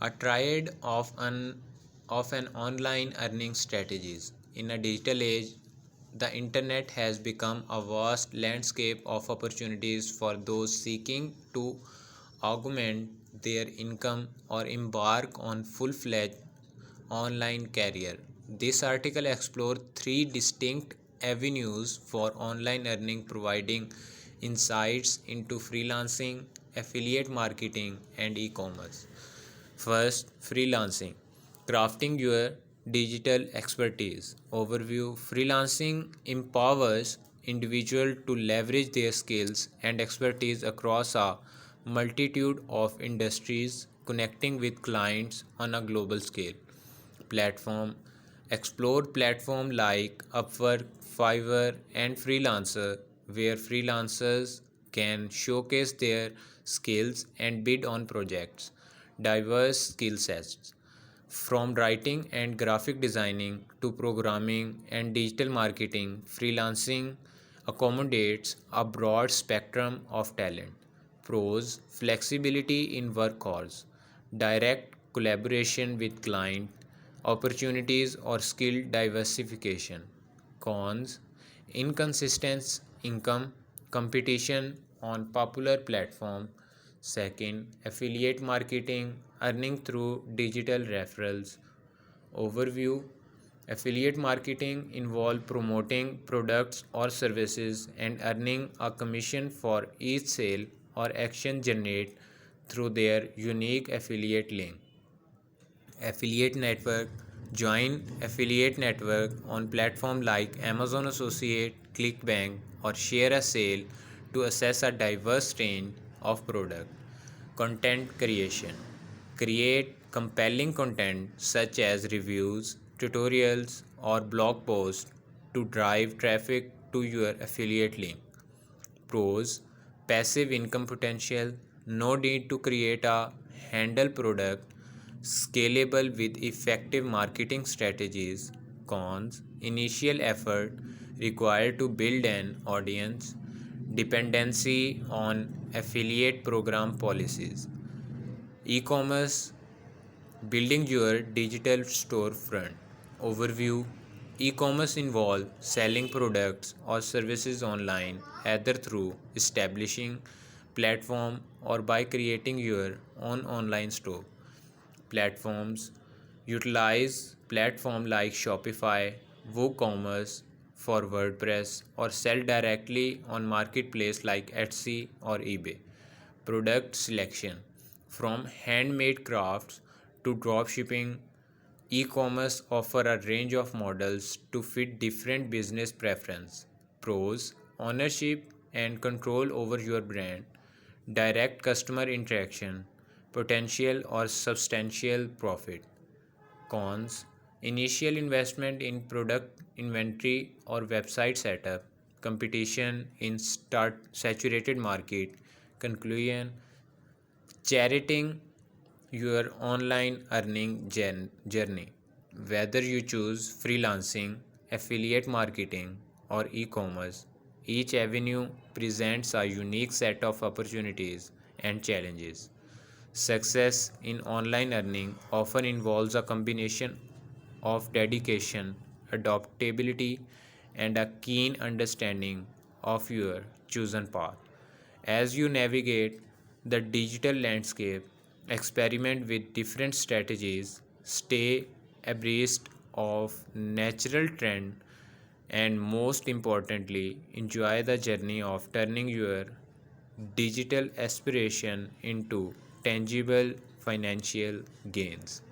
a triad of an online earning strategies. In a digital age, the internet has become a vast landscape of opportunities for those seeking to augment their income or embark on full-fledged online career. This article explores three distinct avenues for online earning, providing insights into freelancing, affiliate marketing, and e-commerce. First, freelancing. Crafting your digital expertise. Overview. Freelancing empowers individuals to leverage their skills and expertise across a multitude of industries, connecting with clients on a global scale. Platform. Explore platforms like Upwork, Fiverr, and Freelancer, where freelancers can showcase their skills and bid on projects. Diverse skill sets. From writing and graphic designing to programming and digital marketing, freelancing accommodates a broad spectrum of talent. Pros: flexibility in work hours, direct collaboration with client, opportunities or skill diversification. Cons: inconsistent income, competition on popular platform. Second, affiliate marketing, earning through digital referrals. Overview: affiliate marketing involves promoting products or services and earning a commission for each sale or action generated through their unique affiliate link. Affiliate network: join affiliate network on platforms like Amazon Associate, Clickbank, or Share a Sale to access a diverse range of product. Content creation: create compelling content such as reviews, tutorials, or blog posts to drive traffic to your affiliate link. Pros: passive income potential, no need to create a handle product, scalable with effective marketing strategies. Cons: initial effort required to build an audience, dependency on affiliate program policies. E-commerce: building your digital storefront. Overview: e-commerce involves selling products or services online, either through establishing platform or by creating your own online store. Platforms: utilize platforms like Shopify, WooCommerce for WordPress, or sell directly on marketplace like Etsy or eBay. Product selection: from handmade crafts to dropshipping, e-commerce offer a range of models to fit different business preferences. Pros: ownership and control over your brand, direct customer interaction, potential or substantial profit. Cons: initial investment in product inventory or website setup, competition in start saturated market. Conclusion: charting your online earning journey. Whether you choose freelancing, affiliate marketing, or e commerce, each avenue presents a unique set of opportunities and challenges. Success in online earning often involves a combination of dedication, adaptability, and a keen understanding of your chosen path. As you navigate the digital landscape, experiment with different strategies, stay abreast of natural trend, and most importantly, enjoy the journey of turning your digital aspiration into tangible financial gains.